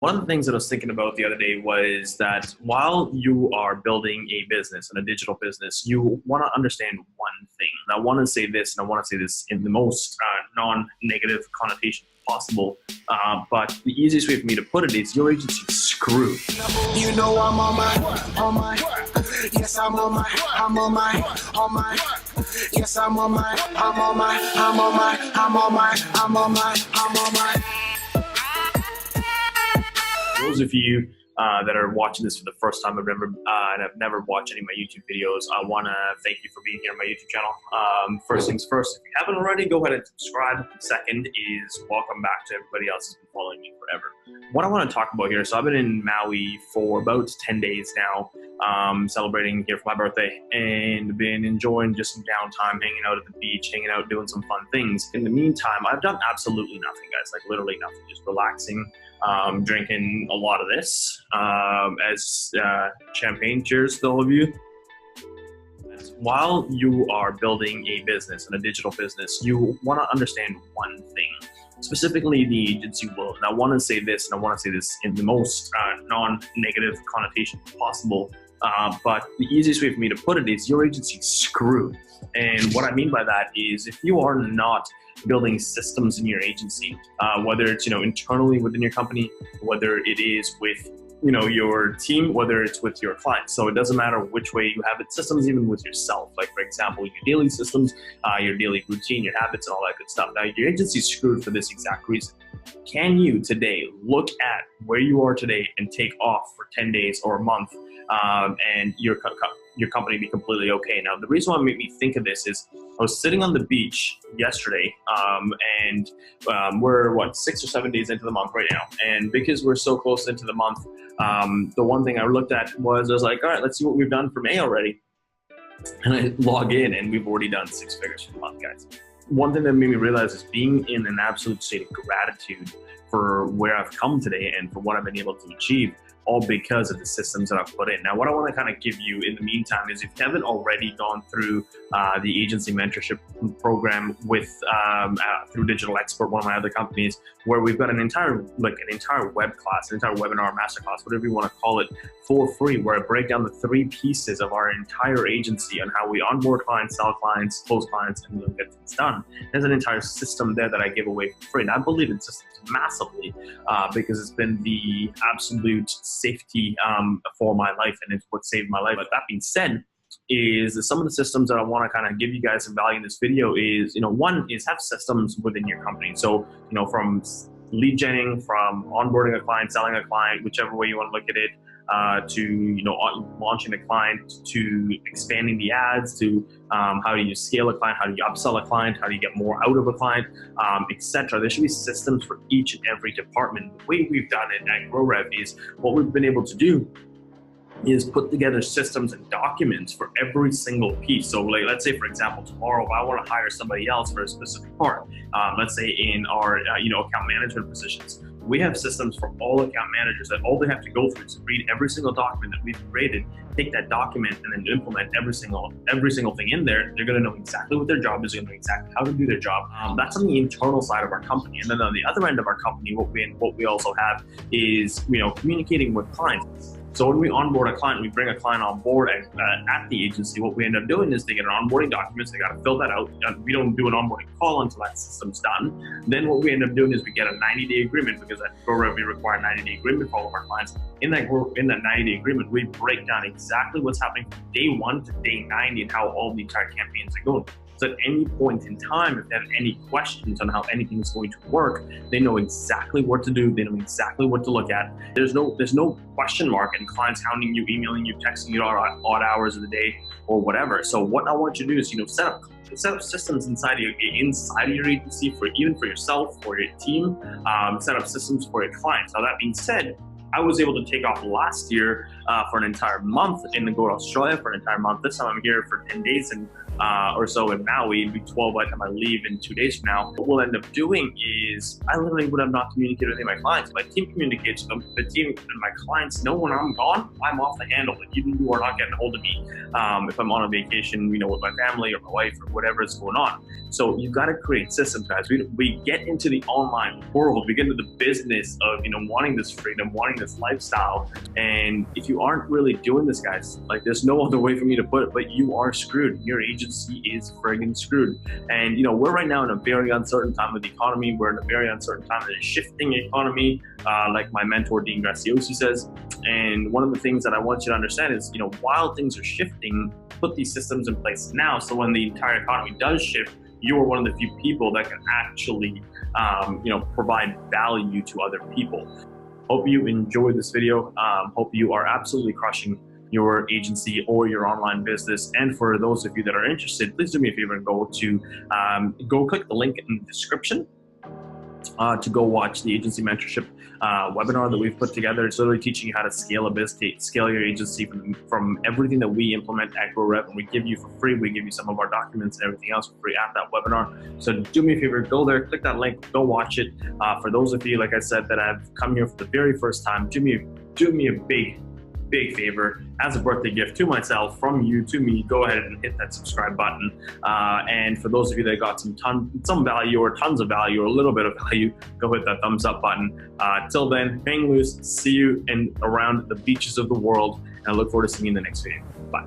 One of the things that I was thinking about the other day was that while you are building a business and a digital business, you want to understand one thing. And I want to say this, and I want to say this in the most non-negative connotation possible. But the easiest way for me to put it is your agency's screwed. You know I'm on my, yes I'm on my, yes I'm on my. Those of you that are watching this for the first time and have never watched any of my YouTube videos, I want to thank you for being here on my YouTube channel. First things first, if you haven't already, go ahead and subscribe. Second is welcome back to everybody else who's been following me forever. What I want to talk about here, so I've been in Maui for about 10 days now, celebrating here for my birthday, and been enjoying just some downtime, hanging out at the beach, hanging out, doing some fun things. In the meantime, I've done absolutely nothing, guys, like literally nothing, just relaxing, drinking a lot of this, as champagne. Cheers to all of you. While you are building a business and a digital business, you want to understand one thing, specifically the agency world. And I want to say this, and I want to say this in the most non-negative connotation possible. But the easiest way for me to put it is your agency's screwed. And what I mean by that is if you are not building systems in your agency, whether it's internally within your company, whether it is with your team, whether it's with your clients. So it doesn't matter which way you have it, systems even with yourself. Like for example, your daily systems, your daily routine, your habits, and all that good stuff. Now your agency's screwed for this exact reason. Can you today look at where you are today and take off for 10 days or a month, and your company be completely okay? Now, the reason why it made me think of this is I was sitting on the beach yesterday, and we're 6 or 7 days into the month right now. And because we're so close into the month, the one thing I looked at was, I was like, all right, let's see what we've done for May already. And I log in, and we've already done 6 figures for the month, guys. One thing that made me realize is being in an absolute state of gratitude for where I've come today and for what I've been able to achieve, all because of the systems that I've put in. Now, what I want to kind of give you in the meantime is if you haven't already gone through the agency mentorship program with through Digital Expert, one of my other companies, where we've got an entire web class, an entire webinar, masterclass, whatever you want to call it, for free, where I break down the 3 pieces of our entire agency on how we onboard clients, sell clients, close clients, and get things done. There's an entire system there that I give away for free, and I believe in systems massively because it's been the absolute safety for my life, and it's what saved my life. But that being said, is some of the systems that I want to kind of give you guys some value in this video is, one is have systems within your company. So, from lead genning, from onboarding a client, selling a client, whichever way you want to look at it, to launching a client, to expanding the ads, to how do you scale a client, how do you upsell a client, how do you get more out of a client, etc. There should be systems for each and every department. The way we've done it at GrowRev is what we've been able to do is put together systems and documents for every single piece. So like, let's say for example, tomorrow if I want to hire somebody else for a specific part, let's say in our account management positions, we have systems for all account managers that all they have to go through is read every single document that we've created, take that document and then implement every single thing in there. They're going to know exactly what their job is, going to know exactly how to do their job. That's on the internal side of our company. And then on the other end of our company, what we also have is communicating with clients. So when we onboard a client, we bring a client on board at the agency, what we end up doing is they get an onboarding documents, they got to fill that out. We don't do an onboarding call until that system's done. Then what we end up doing is we get a 90-day agreement, because at GrowRev we require a 90-day agreement for all of our clients. In that 90-day agreement, we break down exactly what's happening from day 1 to day 90 and how all the entire campaigns are going. So at any point in time, if they have any questions on how anything is going to work, they know exactly what to do. They know exactly what to look at. There's no question mark and clients hounding you, emailing you, texting you odd hours of the day or whatever. So what I want you to do is set up systems inside of your agency, for yourself, for your team. Set up systems for your clients. Now that being said, I was able to take off last year for an entire month and go to Australia for an entire month. This time I'm here for 10 days, and or so in Maui. It'll be 12 by the time I leave in 2 days from now. What we'll end up doing is I literally would have not communicated with any of my clients. My team communicates with them. The team and my clients know when I'm gone, I'm off the handle. And you are not getting a hold of me if I'm on a vacation, with my family or my wife or whatever is going on. So you got to create systems, guys. We get into the online world. We get into the business of wanting this freedom, wanting this lifestyle. And if you aren't really doing this, guys, like there's no other way for me to put it, but you are screwed. Your agency is friggin' screwed. And we're right now in a very uncertain time of the economy. We're in a very uncertain time of the shifting economy, like my mentor Dean Graciosi says. And one of the things that I want you to understand is, while things are shifting, put these systems in place now, so when the entire economy does shift, you are one of the few people that can actually, provide value to other people. Hope you enjoyed this video. Hope you are absolutely crushing your agency or your online business. And for those of you that are interested, please do me a favor and go click the link in the description to go watch the agency mentorship webinar that we've put together. It's literally teaching you how to scale a business, scale your agency from everything that we implement at GrowRep, and we give you for free. We give you some of our documents and everything else for free at that webinar. So do me a favor, go there, click that link, go watch it. For those of you, like I said, that have come here for the very first time, do me a big favor as a birthday gift to myself, from you to me. Go ahead and hit that subscribe button. And for those of you that got some value or tons of value or a little bit of value, go hit that thumbs up button. Till then, hang loose. See you around the beaches of the world, and I look forward to seeing you in the next video. Bye.